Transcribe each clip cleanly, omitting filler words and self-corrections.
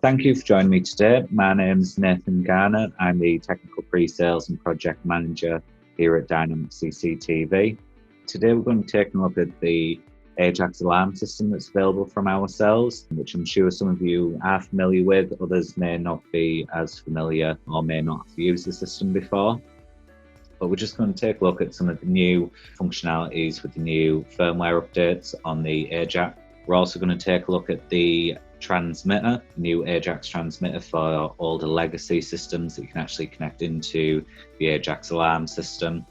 Thank you for joining me today. My name is Nathan Garner. I'm the Technical Pre-Sales and Project Manager here at Dynamic CCTV. Today we're going to take a look at the Ajax alarm system that's available from ourselves, which I'm sure some of you are familiar with, others may not be as familiar or may not have used the system before. But we're just going to take a look at some of the new functionalities with the new firmware updates on the Ajax. We're also going to take a look at the transmitter, new Ajax transmitter for all the legacy systems that you can actually connect into the Ajax alarm system,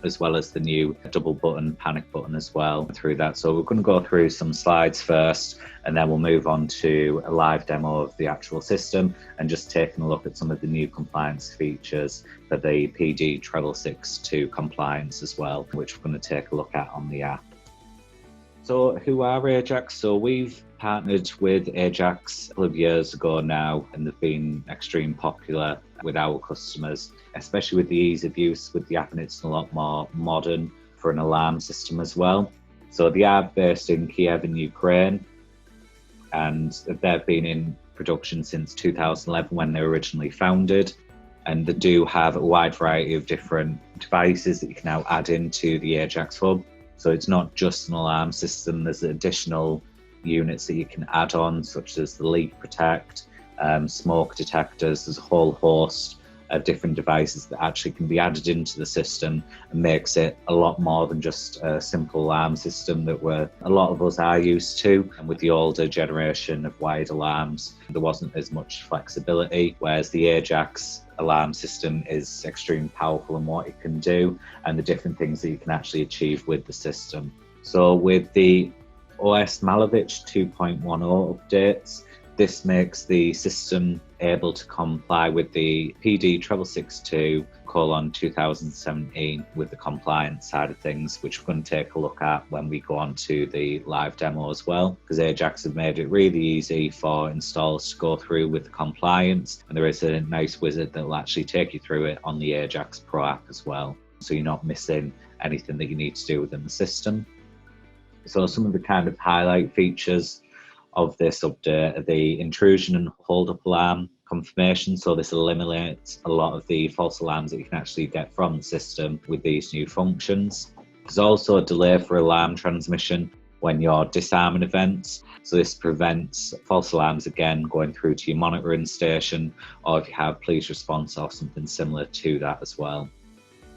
as well as the new double button panic button as well through that. So we're going to go through some slides first, and then we'll move on to a live demo of the actual system and just taking a look at some of the new compliance features for the PD 662 compliance as well, which we're going to take a look at on the app. So who are Ajax? So we've partnered with Ajax a couple of years ago now, and they've been extremely popular with our customers, especially with the ease of use with the app, and it's a lot more modern for an alarm system as well. So they are based in Kyiv in Ukraine, and they've been in production since 2011 when they were originally founded. And they do have a wide variety of different devices that you can now add into the Ajax hub. So it's not just an alarm system, there's additional units that you can add on, such as the leak protect, smoke detectors. There's a whole host of different devices that actually can be added into the system and makes it a lot more than just a simple alarm system that a lot of us are used to. And with the older generation of wired alarms, there wasn't as much flexibility, whereas the Ajax alarm system is extremely powerful in what it can do and the different things that you can actually achieve with the system. So with the 𝐂𝐨𝐫𝐩𝐨𝐫𝐚𝐭𝐞 2.10 updates, this makes the system able to comply with the PD 662:2017 with the compliance side of things, which we're going to take a look at when we go on to the live demo as well, because Ajax have made it really easy for installers to go through with the compliance, and there is a nice wizard that will actually take you through it on the Ajax Pro app as well, so you're not missing anything that you need to do within the system. So some of the kind of highlight features of this update are the intrusion and hold-up alarm confirmation. So this eliminates a lot of the false alarms that you can actually get from the system with these new functions. There's also a delay for alarm transmission when you're disarming events. So this prevents false alarms again going through to your monitoring station, or if you have police response or something similar to that as well.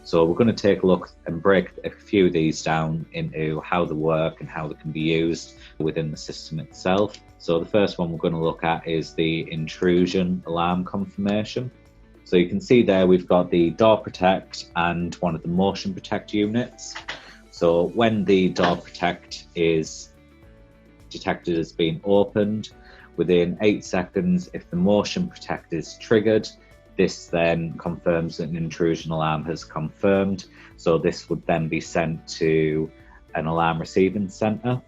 So we're going to take a look and break a few of these down into how they work and how they can be used within the system itself. So the first one we're going to look at is the intrusion alarm confirmation. So you can see there we've got the door protect and one of the motion protect units. So when the door protect is detected as being opened, within 8 seconds, if the motion protect is triggered, this then confirms that an intrusion alarm has confirmed. So this would then be sent to an alarm receiving center.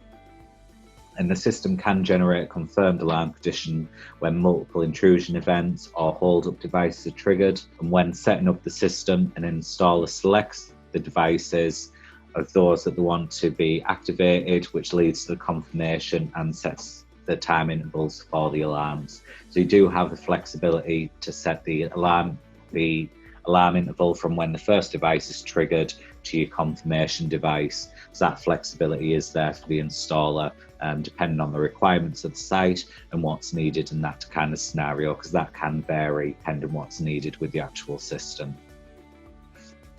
And the system can generate a confirmed alarm condition when multiple intrusion events or hold-up devices are triggered. And when setting up the system, an installer selects the devices of those that they want to be activated, which leads to the confirmation and sets the time intervals for the alarms. So you do have the flexibility to set the alarm interval from when the first device is triggered to your confirmation device. So that flexibility is there for the installer, depending on the requirements of the site and what's needed in that kind of scenario, because that can vary depending on what's needed with the actual system.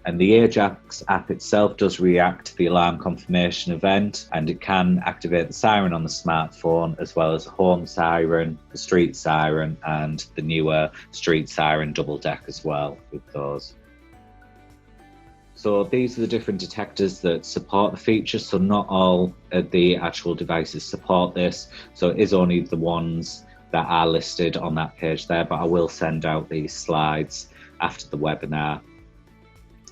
And the Ajax app itself does react to the alarm confirmation event, and it can activate the siren on the smartphone, as well as a home siren, the street siren, and the newer street siren double deck as well with those. So these are the different detectors that support the feature. So not all of the actual devices support this. So it is only the ones that are listed on that page there, but I will send out these slides after the webinar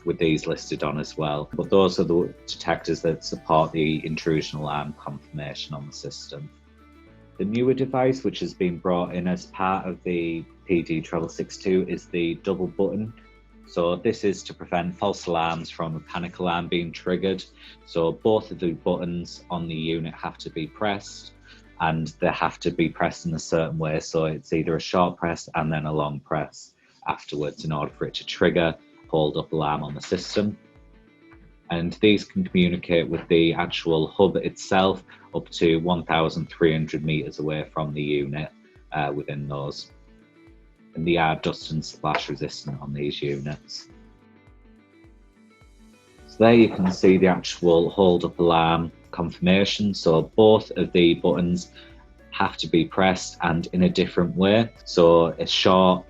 with these listed on as well. But those are the detectors that support the intrusion alarm confirmation on the system. The newer device, which has been brought in as part of the PD 662, is the double button. So this is to prevent false alarms from a panic alarm being triggered. So both of the buttons on the unit have to be pressed, and they have to be pressed in a certain way. So it's either a short press and then a long press afterwards in order for it to trigger hold up alarm on the system. And these can communicate with the actual hub itself up to 1,300 meters away from the unit within those. And they are dust and splash resistant on these units. So there you can see the actual hold up alarm confirmation. So both of the buttons have to be pressed and in a different way. So a short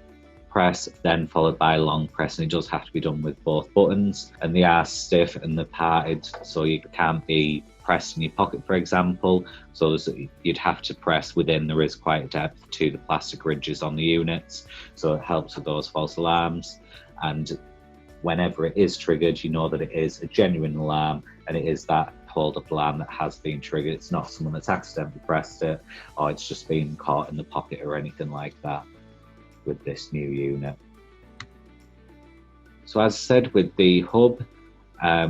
press then followed by a long press, and it does have to be done with both buttons, and they are stiff and they're parted, so you can't be pressed in your pocket, for example. So you'd have to press within. There is quite a depth to the plastic ridges on the units, so it helps with those false alarms. And whenever it is triggered, you know that it is a genuine alarm, and it is that hold up alarm that has been triggered. It's not someone that's accidentally pressed it, or it's just been caught in the pocket or anything like that with this new unit. So as I said, with the hub,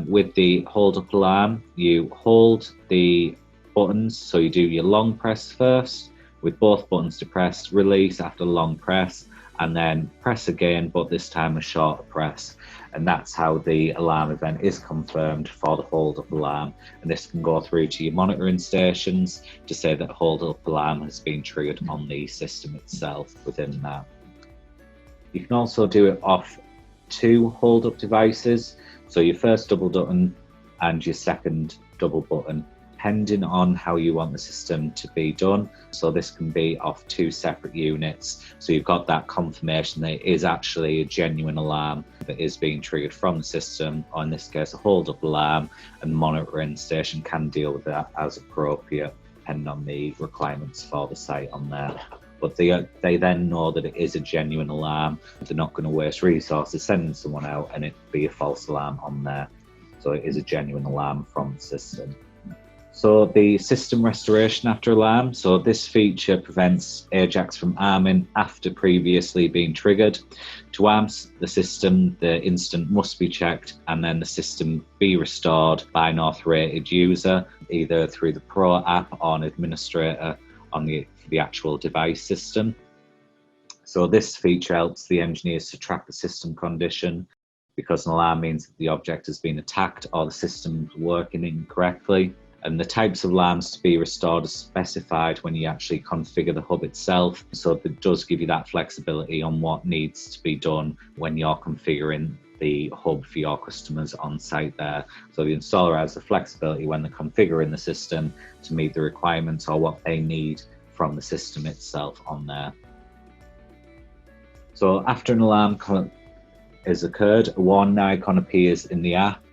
with the hold up alarm, you hold the buttons, so you do your long press first with both buttons depressed, release after long press, and then press again, but this time a shorter press. And that's how the alarm event is confirmed for the hold up alarm. And this can go through to your monitoring stations to say that hold up alarm has been triggered on the system itself within that. You can also do it off 2 hold up devices. So your first double button and your second double button, depending on how you want the system to be done. So this can be off 2 separate units. So you've got that confirmation that it is actually a genuine alarm that is being triggered from the system, or in this case, a hold up alarm, and the monitoring station can deal with that as appropriate, depending on the requirements for the site on there. But they then know that it is a genuine alarm. They're not going to waste resources sending someone out and it be a false alarm on there. So it is a genuine alarm from the system. So the system restoration after alarm. So this feature prevents Ajax from arming after previously being triggered. To arm the system, the incident must be checked and then the system be restored by an authoritated user, either through the Pro app or an administrator on the actual device system. So this feature helps the engineers to track the system condition, because an alarm means that the object has been attacked or the system's working incorrectly. And the types of alarms to be restored are specified when you actually configure the hub itself. So it does give you that flexibility on what needs to be done when you're configuring the hub for your customers on site there. So the installer has the flexibility when they're configuring the system to meet the requirements or what they need from the system itself on there. So after an alarm has occurred, a warning icon appears in the app,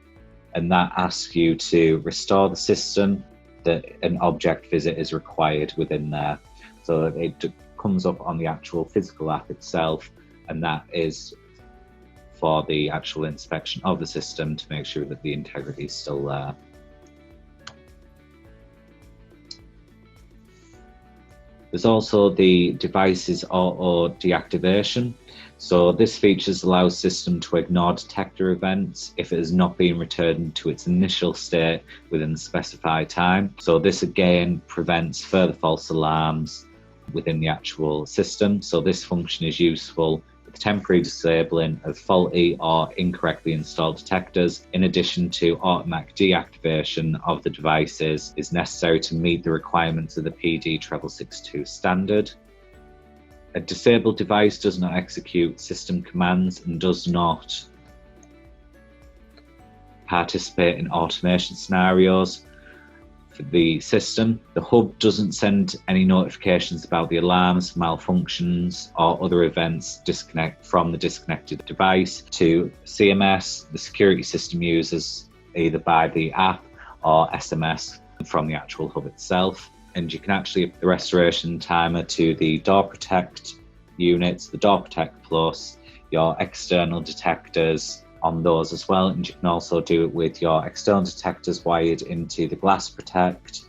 and that asks you to restore the system, that an object visit is required within there. So it comes up on the actual physical app itself, and that is for the actual inspection of the system to make sure that the integrity is still there. There's also the device's auto deactivation. So this feature allows system to ignore detector events if it has not been returned to its initial state within the specified time. So this again prevents further false alarms within the actual system. So this function is useful with temporary disabling of faulty or incorrectly installed detectors, in addition to automatic deactivation of the devices, is necessary to meet the requirements of the PD 6662 standard. A disabled device does not execute system commands and does not participate in automation scenarios for the system. The hub doesn't send any notifications about the alarms, malfunctions, or other events disconnect from the disconnected device to CMS, the security system users, either by the app or SMS from the actual hub itself. And you can actually the restoration timer to the Door Protect units, the Door Protect Plus, your external detectors on those as well, and you can also do it with your external detectors wired into the Glass Protect,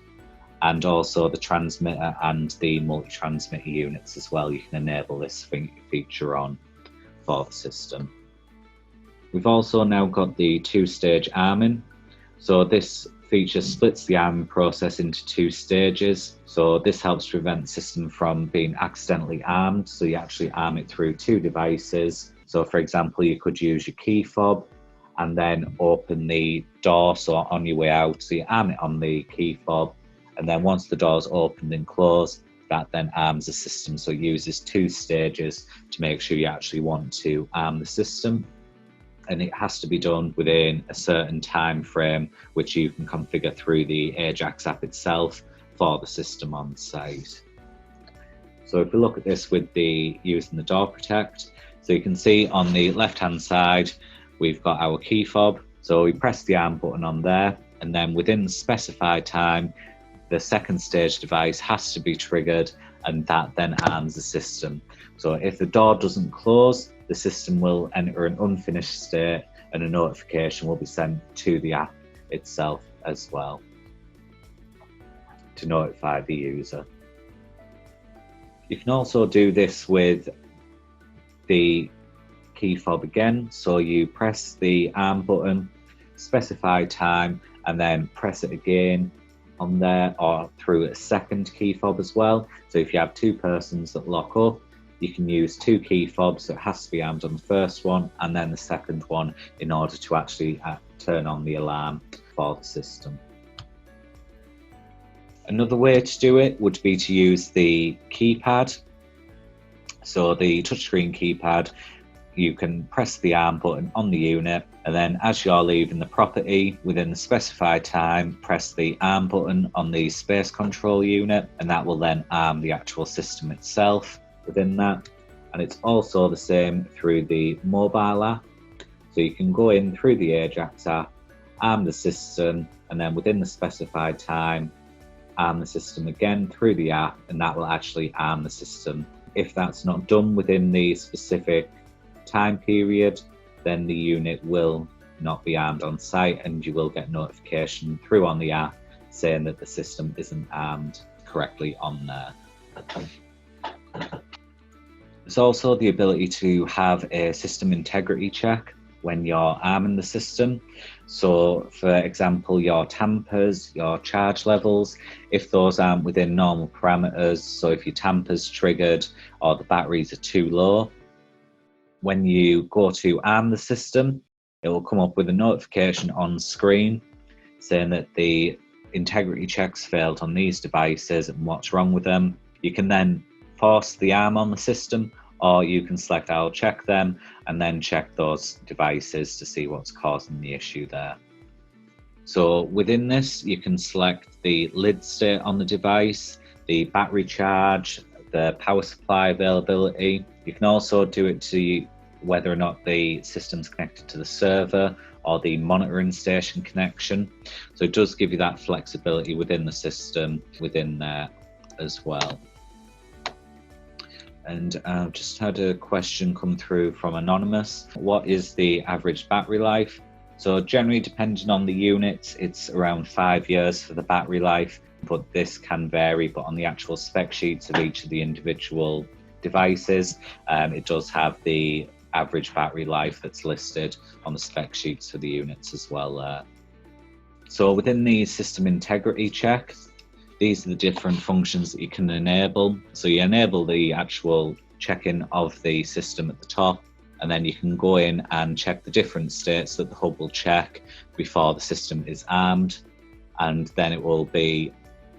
and also the transmitter and the multi-transmitter units as well. You can enable this feature on for the system. We've also now got the 2-stage arming. So this feature splits the arming process into 2 stages. So this helps prevent the system from being accidentally armed. So you actually arm it through 2 devices. So for example, you could use your key fob and then open the door, so on your way out. So you arm it on the key fob, and then once the door's opened and closed, that then arms the system. So it uses 2 stages to make sure you actually want to arm the system. And it has to be done within a certain time frame, which you can configure through the Ajax app itself for the system on site. So if we look at this with the using the door protect, so you can see on the left hand side we've got our key fob. So we press the arm button on there, and then within the specified time the second stage device has to be triggered, and that then arms the system. So if the door doesn't close, the system will enter an unfinished state, and a notification will be sent to the app itself as well to notify the user. You can also do this with the key fob again. So you press the arm button, specify time, and then press it again on there, or through a second key fob as well. So if you have 2 persons that lock up, you can use 2 key fobs. So it has to be armed on the first one and then the second one in order to actually turn on the alarm for the system. Another way to do it would be to use the keypad. So the touchscreen keypad, you can press the arm button on the unit, and then as you're leaving the property within the specified time, press the arm button on the space control unit, and that will then arm the actual system itself within that. And it's also the same through the mobile app. So you can go in through the Ajax app, arm the system, and then within the specified time, arm the system again through the app, and that will actually arm the system. If that's not done within the specific time period, then the unit will not be armed on site, and you will get notification through on the app saying that the system isn't armed correctly on there. There's also the ability to have a system integrity check when you're arming the system. So for example, your tampers, your charge levels, if those aren't within normal parameters, so if your tamper's triggered or the batteries are too low, when you go to arm the system, it will come up with a notification on screen saying that the integrity checks failed on these devices and what's wrong with them. You can then force the arm on the system, or you can select I'll check them and then check those devices to see what's causing the issue there. So within this, you can select the lid state on the device, the battery charge, the power supply availability. You can also do it to whether or not the system's connected to the server or the monitoring station connection. So it does give you that flexibility within the system within there as well. And I've just had a question come through from Anonymous. What is the average battery life? So generally, depending on the unit, it's around 5 years for the battery life, but this can vary. But on the actual spec sheets of each of the individual devices, it does have the average battery life that's listed on the spec sheets for the units as well. So within the system integrity check, these are the different functions that you can enable. So you enable the actual check-in of the system at the top, and then you can go in and check the different states that the hub will check before the system is armed. And then it will be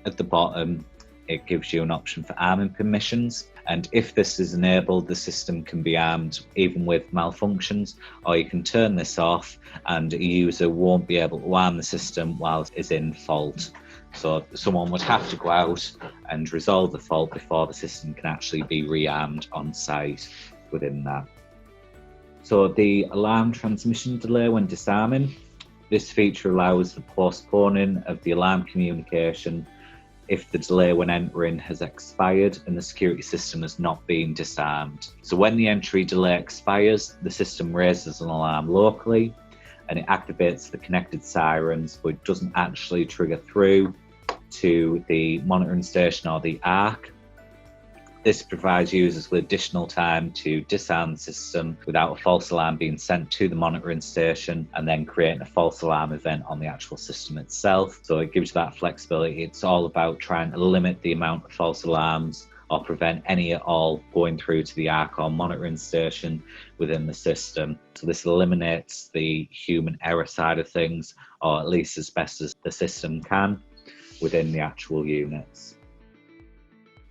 at the bottom, it gives you an option for arming permissions. And if this is enabled, the system can be armed even with malfunctions, or you can turn this off and a user won't be able to arm the system while it's in fault. So someone would have to go out and resolve the fault before the system can actually be rearmed on site within that. So the alarm transmission delay when disarming, this feature allows the postponing of the alarm communication if the delay when entering has expired and the security system has not been disarmed. So when the entry delay expires, the system raises an alarm locally and it activates the connected sirens, but it doesn't actually trigger through to the monitoring station or the ARC. This provides users with additional time to disarm the system without a false alarm being sent to the monitoring station and then creating a false alarm event on the actual system itself. So it gives you that flexibility. It's all about trying to limit the amount of false alarms or prevent any at all going through to the ARC or monitoring station within the system. So this eliminates the human error side of things, or at least as best as the system can within the actual units.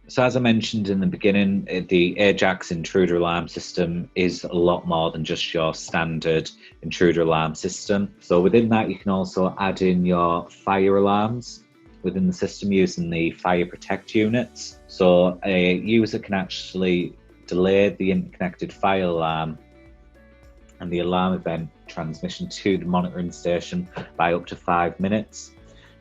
So as I mentioned in the beginning, the Ajax intruder alarm system is a lot more than just your standard intruder alarm system. So within that, you can also add in your fire alarms within the system using the fire protect units. So a user can actually delay the interconnected fire alarm and the alarm event transmission to the monitoring station by up to 5 minutes.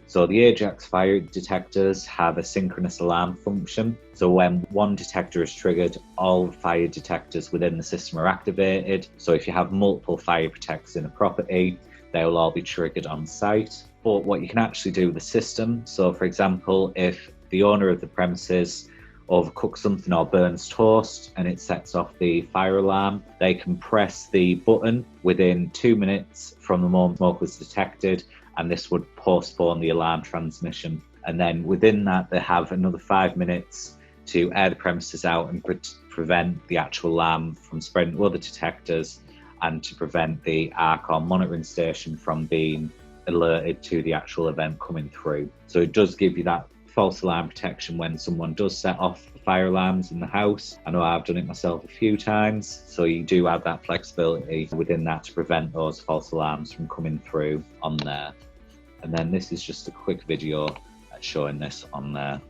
So the Ajax fire detectors have a synchronous alarm function. So when one detector is triggered, all fire detectors within the system are activated. So if you have multiple fire protectors in a property, they will all be triggered on site. But what you can actually do with the system, so for example, if the owner of the premises overcooks something or burns toast and it sets off the fire alarm, they can press the button within 2 minutes from the moment smoke was detected, and this would postpone the alarm transmission. And then within that, they have another 5 minutes to air the premises out and prevent the actual alarm from spreading to other detectors, and to prevent the ARC or monitoring station from being alerted to the actual event coming through. So it does give you that false alarm protection when someone does set off fire alarms in the house. I know I've done it myself a few times, so you do have that flexibility within that to prevent those false alarms from coming through on there. And then this is just a quick video showing this on there.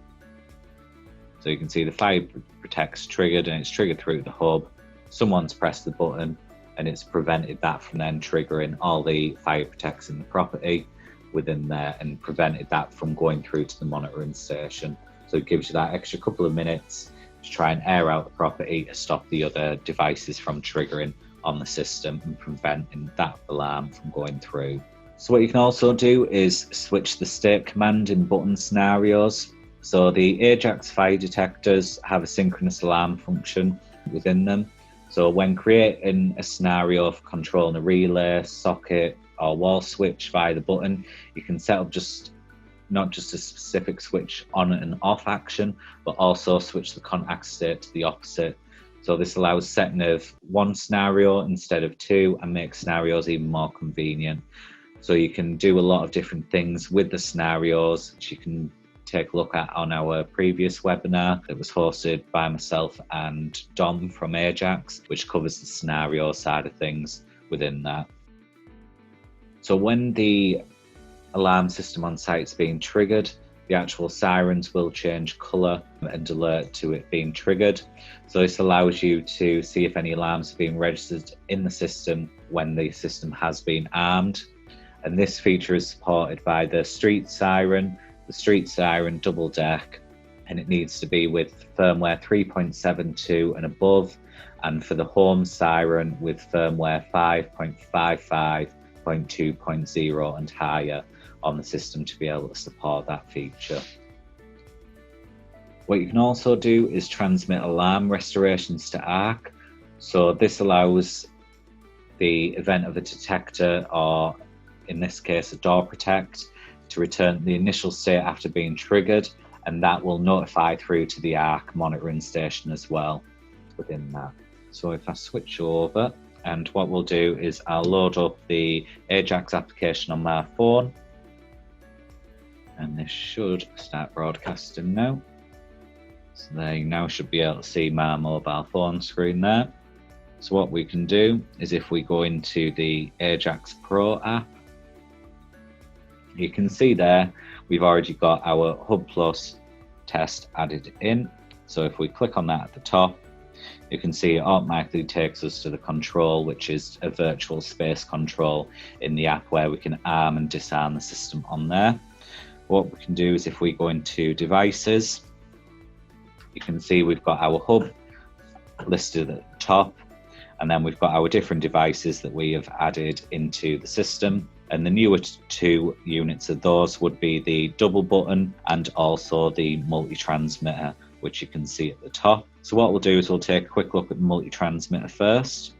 So you can see the fire protect's triggered, and it's triggered through the hub. Someone's pressed the button and it's prevented that from then triggering all the fire protects in the property within there, and prevented that from going through to the monitoring station. So it gives you that extra couple of minutes to try and air out the property to stop the other devices from triggering on the system and preventing that alarm from going through. So what you can also do is switch the state command in button scenarios. So the Ajax fire detectors have a synchronous alarm function within them. So when creating a scenario for controlling a relay, socket or wall switch via the button, you can set up not just a specific switch on and off action, but also switch the contact state to the opposite. So this allows setting of one scenario instead of two, and makes scenarios even more convenient. So you can do a lot of different things with the scenarios, which you can take a look at on our previous webinar that was hosted by myself and Dom from Ajax, which covers the scenario side of things within that. So when the alarm system on site is being triggered, the actual sirens will change colour and alert to it being triggered. So this allows you to see if any alarms are being registered in the system when the system has been armed. And this feature is supported by the street siren double deck, and it needs to be with firmware 3.72 and above, and for the home siren with firmware 5.55.2.0 and higher on the system to be able to support that feature. What you can also do is transmit alarm restorations to ARC. So this allows the event of a detector, or in this case a door protect, to return the initial state after being triggered, and that will notify through to the ARC monitoring station as well within that. So if I switch over, and what we'll do is I'll load up the Ajax application on my phone, and this should start broadcasting now. So there you now should be able to see my mobile phone screen there. So what we can do is, if we go into the Ajax Pro app, you can see there we've already got our Hub Plus test added in. So if we click on that at the top, you can see it automatically takes us to the control, which is a virtual space control in the app where we can arm and disarm the system on there. What we can do is, if we go into devices, you can see we've got our hub listed at the top, and then we've got our different devices that we have added into the system. And the newer two units of those would be the double button and also the multi-transmitter which you can see at the top. So what we'll do is we'll take a quick look at the multi-transmitter first.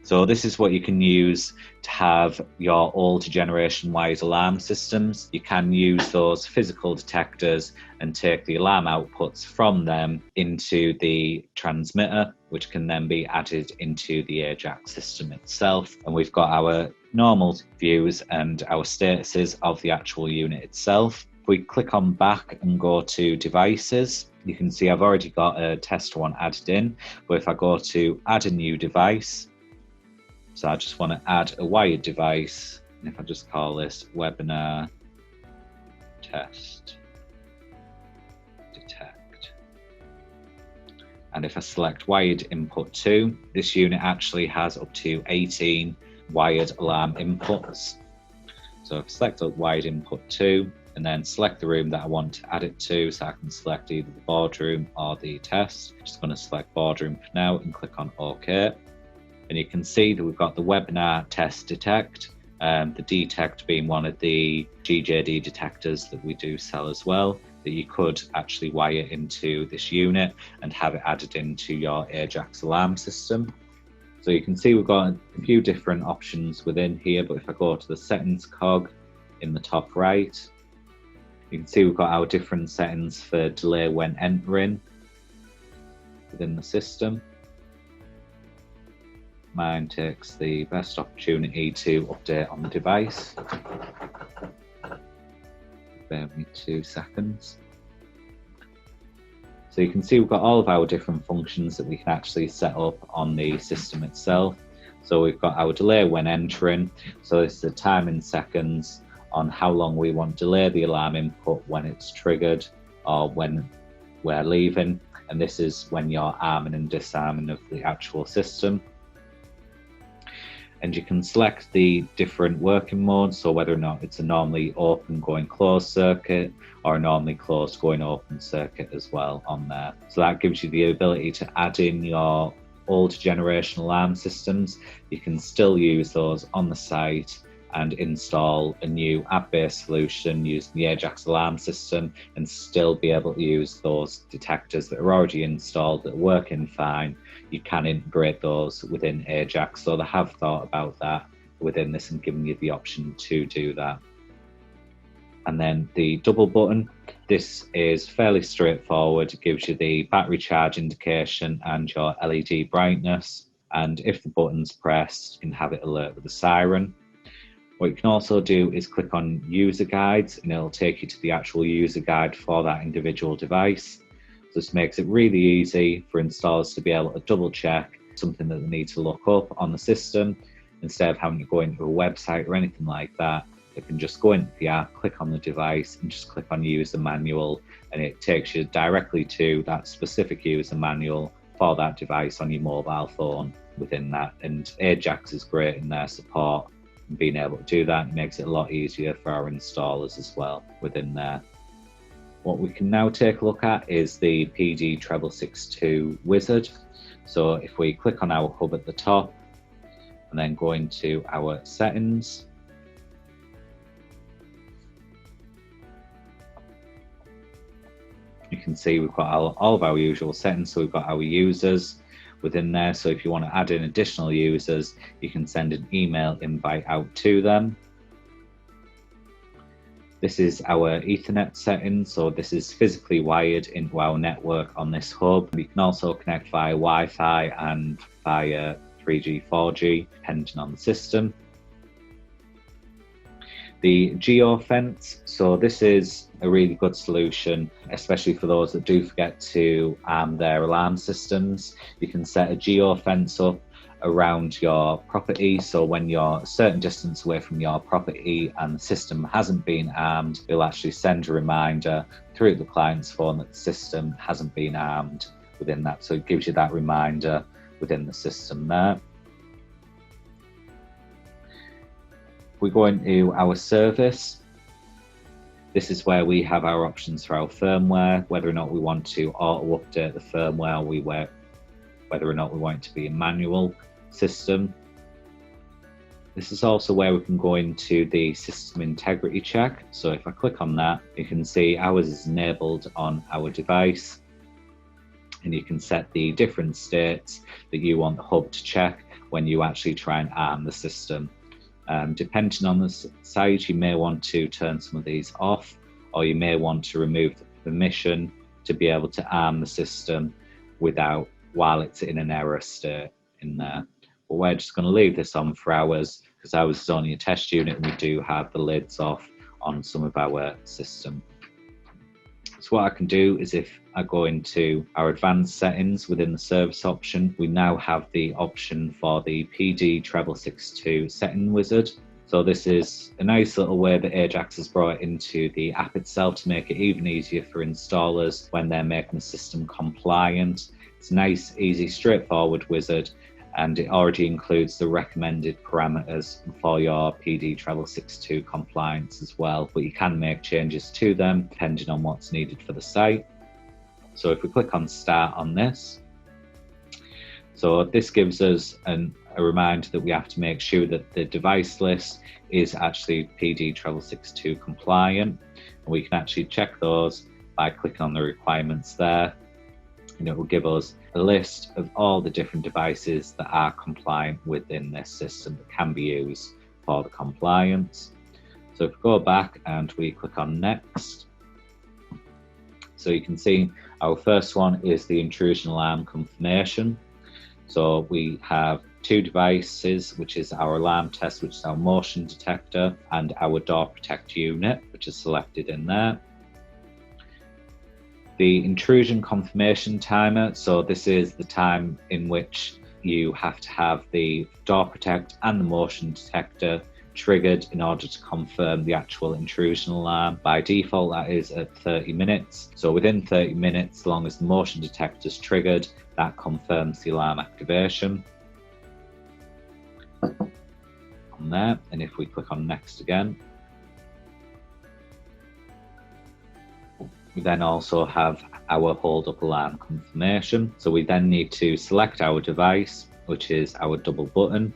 So this is what you can use to have your older generation wired alarm systems. You can use those physical detectors and take the alarm outputs from them into the transmitter, which can then be added into the Ajax system itself. And we've got our normal views and our statuses of the actual unit itself. If we click on back and go to devices, you can see I've already got a test one added in, but if I go to add a new device, so I just want to add a wired device, and if I just call this webinar test detect, and if I select wired input 2, this unit actually has up to 18 wired alarm inputs. So if I select wired input 2 and then select the room that I want to add it to, so I can select either the boardroom or the test. I'm just going to select boardroom for now and click on OK. And you can see that we've got the webinar test detect, the detect being one of the GJD detectors that we do sell as well, that you could actually wire into this unit and have it added into your Ajax alarm system. So you can see we've got a few different options within here, but if I go to the settings cog in the top right, you can see we've got our different settings for delay when entering within the system. Mine takes the best opportunity to update on the device. Bear with me 2 seconds. So you can see we've got all of our different functions that we can actually set up on the system itself. So we've got our delay when entering. So this is the time in seconds on how long we want to delay the alarm input when it's triggered or when we're leaving. And this is when you're arming and disarming of the actual system. And you can select the different working modes, so whether or not it's a normally open going closed circuit or a normally closed going open circuit as well on there. So that gives you the ability to add in your old generation alarm systems. You can still use those on the site and install a new app-based solution using the Ajax alarm system and still be able to use those detectors that are already installed that are working fine. You can integrate those within Ajax, so they have thought about that within this and given you the option to do that. And then the double button, this is fairly straightforward. It gives you the battery charge indication and your LED brightness, and if the button's pressed, you can have it alert with a siren. What you can also do is click on user guides and it'll take you to the actual user guide for that individual device. So this makes it really easy for installers to be able to double check something that they need to look up on the system instead of having to go into a website or anything like that. They can just go into the app, click on the device and just click on user manual, and it takes you directly to that specific user manual for that device on your mobile phone within that. And Ajax is great in their support. Being able to do that makes it a lot easier for our installers as well within there. What we can now take a look at is the PD662 wizard. So if we click on our hub at the top and then go into our settings, you can see we've got all of our usual settings. So we've got our users within there, so if you want to add in additional users, you can send an email invite out to them. This is our Ethernet settings, so this is physically wired into our network on this hub. You can also connect via Wi-Fi and via 3G, 4G, depending on the system. The geofence, so this is a really good solution, especially for those that do forget to arm their alarm systems. You can set a geofence up around your property, so when you're a certain distance away from your property and the system hasn't been armed, it'll actually send a reminder through the client's phone that the system hasn't been armed within that. So it gives you that reminder within the system there. We go into our service. This is where we have our options for our firmware, whether or not we want to auto update the firmware, whether or not we want it to be a manual system. This is also where we can go into the system integrity check. So if I click on that, you can see ours is enabled on our device, and you can set the different states that you want the hub to check when you actually try and arm the system. Depending on the size, you may want to turn some of these off, or you may want to remove the permission to be able to arm the system while it's in an error state in there. But we're just going to leave this on for ours, because ours is only a test unit and we do have the lids off on some of our system. So what I can do is, if I go into our advanced settings within the service option, we now have the option for the 𝐂𝐸𝐸662 setting wizard. So this is a nice little way that Ajax has brought into the app itself to make it even easier for installers when they're making the system compliant. It's a nice, easy, straightforward wizard, and it already includes the recommended parameters for your 𝐂𝐸𝐸662 compliance as well, but you can make changes to them depending on what's needed for the site. So if we click on Start on this, so this gives us a reminder that we have to make sure that the device list is actually 𝐂𝐸𝐸662 compliant, and we can actually check those by clicking on the requirements there, and it will give us a list of all the different devices that are compliant within this system that can be used for the compliance. So if we go back and we click on Next, so you can see our first one is the intrusion alarm confirmation. So we have two devices, which is our alarm test, which is our motion detector, and our door protect unit, which is selected in there. The intrusion confirmation timer, so this is the time in which you have to have the door protect and the motion detector triggered in order to confirm the actual intrusion alarm. By default, that is at 30 minutes. So within 30 minutes, as long as the motion detector is triggered, that confirms the alarm activation. On there, and if we click on Next again, we then also have our hold up alarm confirmation. So we then need to select our device, which is our double button.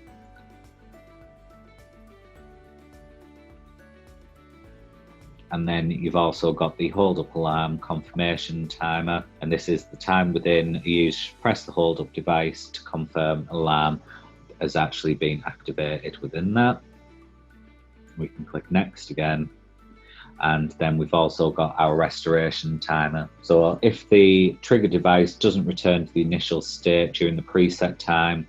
And then you've also got the hold up alarm confirmation timer, and this is the time within you press the hold up device to confirm alarm has actually been activated within that. We can click Next again, and then we've also got our restoration timer. So if the trigger device doesn't return to the initial state during the preset time,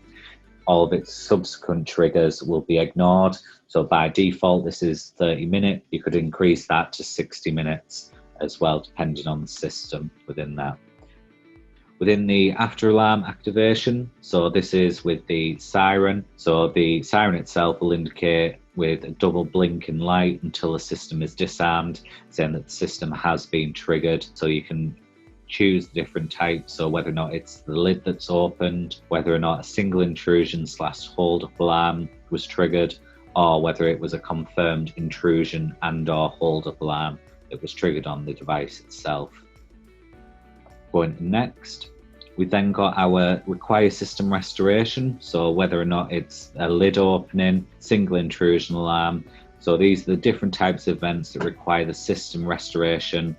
all of its subsequent triggers will be ignored. So by default, this is 30 minutes. You could increase that to 60 minutes as well, depending on the system within that. Within the after alarm activation, so this is with the siren. So the siren itself will indicate with a double blinking light until the system is disarmed, saying that the system has been triggered. So you can choose the different types, so whether or not it's the lid that's opened, whether or not a single intrusion / hold up alarm was triggered, or whether it was a confirmed intrusion and or hold up alarm that was triggered on the device itself. Going to Next, we then got our require system restoration, so whether or not it's a lid opening, single intrusion alarm. So these are the different types of events that require the system restoration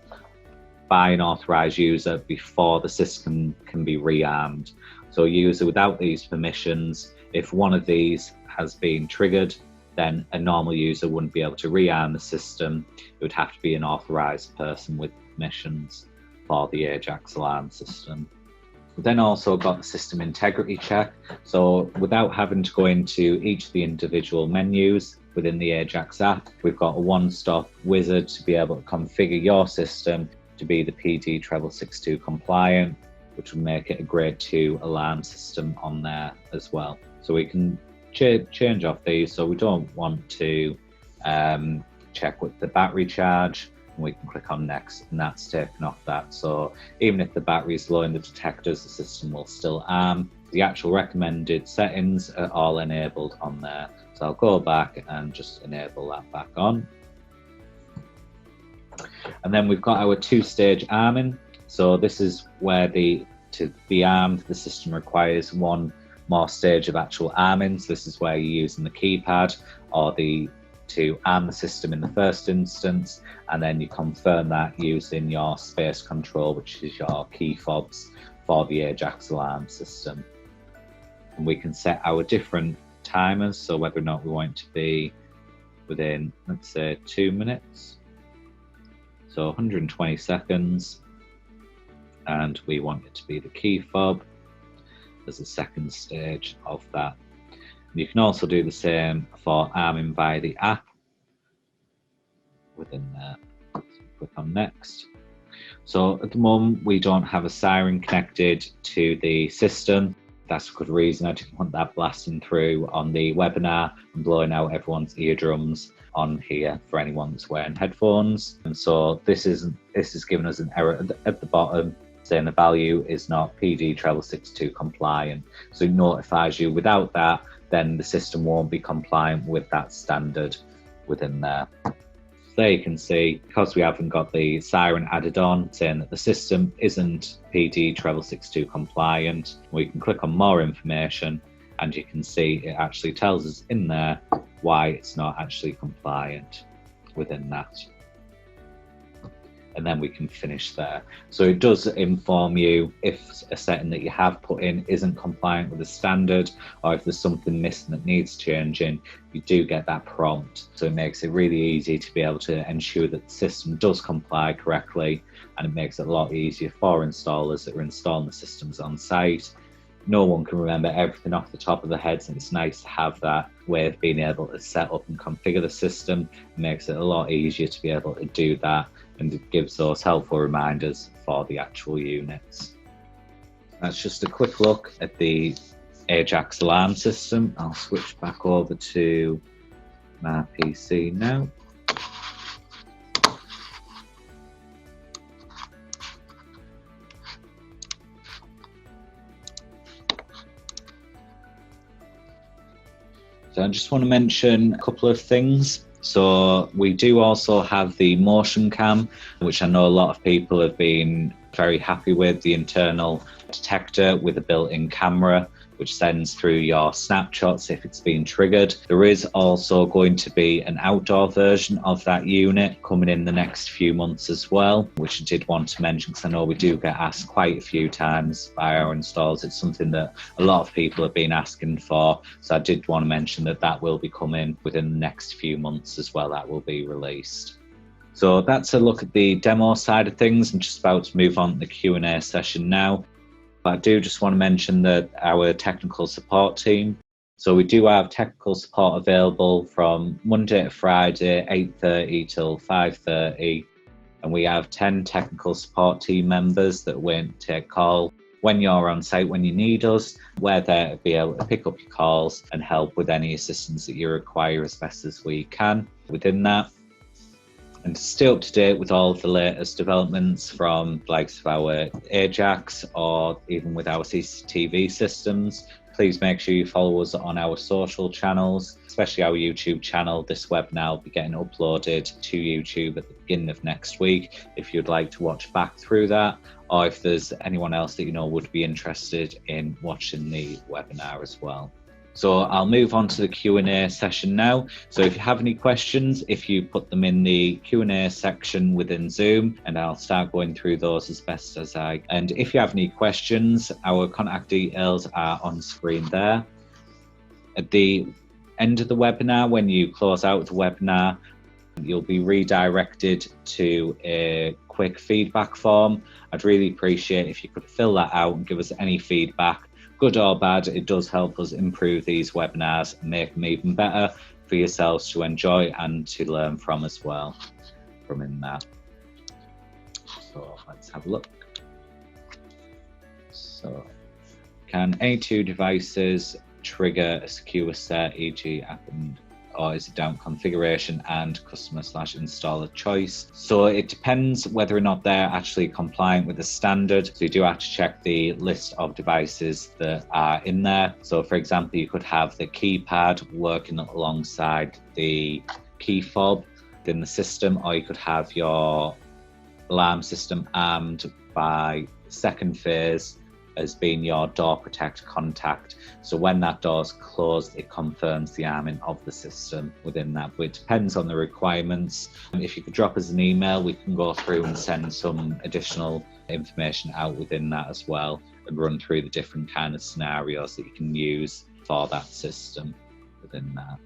by an authorized user before the system can be rearmed. So a user without these permissions, if one of these has been triggered, then a normal user wouldn't be able to rearm the system. It would have to be an authorized person with permissions for the Ajax alarm system. We then also got the system integrity check. So without having to go into each of the individual menus within the Ajax app, we've got a one-stop wizard to be able to configure your system to be the 𝐂𝐸𝐸662 compliant, which will make it a grade 2 alarm system on there as well. So we can change off these. So we don't want to check with the battery charge, and we can click on Next, and that's taken off that. So even if the battery is low in the detectors, the system will still arm. The actual recommended settings are all enabled on there. So I'll go back and just enable that back on. And then we've got our two-stage arming. So this is where to be armed, the system requires one more stage of actual arming. So this is where you're using the keypad or to arm the system in the first instance, and then you confirm that using your space control, which is your key fobs for the Ajax alarm system. And we can set our different timers, so whether or not we want it to be within, let's say, 2 minutes, so 120 seconds, and we want it to be the key fob as the second stage of that. You can also do the same for arming via the app within there. So click on next. So at the moment we don't have a siren connected to the system. That's a good reason. I didn't want that blasting through on the webinar and blowing out everyone's eardrums on here for anyone that's wearing headphones. And so this is giving us an error at the bottom saying the value is not PD treble 62 compliant. So it notifies you. Without that, then the system won't be compliant with that standard within there. So there you can see, because we haven't got the siren added on saying that the system isn't PD treble 62 compliant, we can click on more information and you can see it actually tells us in there why it's not actually compliant within that. And then we can finish there. So it does inform you if a setting that you have put in isn't compliant with the standard, or if there's something missing that needs changing, you do get that prompt. So it makes it really easy to be able to ensure that the system does comply correctly, and it makes it a lot easier for installers that are installing the systems on site. No one can remember everything off the top of their heads, and it's nice to have that way of being able to set up and configure the system. It makes it a lot easier to be able to do that, and it gives those helpful reminders for the actual units. That's just a quick look at the Ajax alarm system. I'll switch back over to my PC now. So I just want to mention a couple of things. So we do also have the motion cam, which I know a lot of people have been very happy with, the internal detector with a built-in camera, which sends through your snapshots if it's been triggered. There is also going to be an outdoor version of that unit coming in the next few months as well, which I did want to mention because I know we do get asked quite a few times by our installs. It's something that a lot of people have been asking for. So I did want to mention that that will be coming within the next few months as well. That will be released. So that's a look at the demo side of things. I'm just about to move on to the Q&A session now. But I do just want to mention that our technical support team. So we do have technical support available from Monday to Friday, 8:30 till 5:30. And we have 10 technical support team members that won't take call when you're on site, when you need us. We're there to be able to pick up your calls and help with any assistance that you require as best as we can within that. And to stay up to date with all of the latest developments from the likes of our Ajax or even with our CCTV systems, please make sure you follow us on our social channels, especially our YouTube channel. This webinar will be getting uploaded to YouTube at the beginning of next week if you'd like to watch back through that, or if there's anyone else that you know would be interested in watching the webinar as well. So I'll move on to the Q&A session now. So if you have any questions, if you put them in the Q&A section within Zoom, and I'll start going through those as best as I can. And if you have any questions, our contact details are on screen there. At the end of the webinar, when you close out the webinar, you'll be redirected to a quick feedback form. I'd really appreciate if you could fill that out and give us any feedback. Good or bad, it does help us improve these webinars and make them even better for yourselves to enjoy and to learn from as well from in that. So let's have a look. So can any two devices trigger a secure set, e.g. app or is it down configuration and customer/installer choice? So it depends whether or not they're actually compliant with the standard. So you do have to check the list of devices that are in there. So for example, you could have the keypad working alongside the key fob in the system, or you could have your alarm system armed by second phase as being your door protect contact. So when that door's closed, it confirms the arming of the system within that, but it depends on the requirements. If you could drop us an email, we can go through and send some additional information out within that as well, and run through the different kind of scenarios that you can use for that system within that.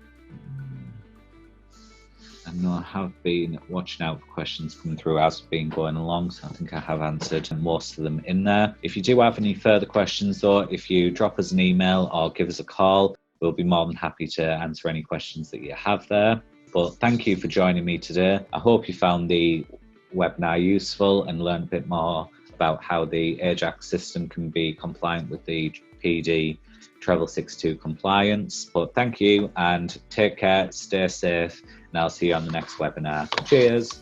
I know I have been watching out for questions coming through as we've been going along, so I think I have answered most of them in there. If you do have any further questions though, if you drop us an email or give us a call, we'll be more than happy to answer any questions that you have there. But thank you for joining me today. I hope you found the webinar useful and learned a bit more about how the Ajax system can be compliant with the PD Treble 62 compliance. But thank you and take care, stay safe, and I'll see you on the next webinar. Cheers.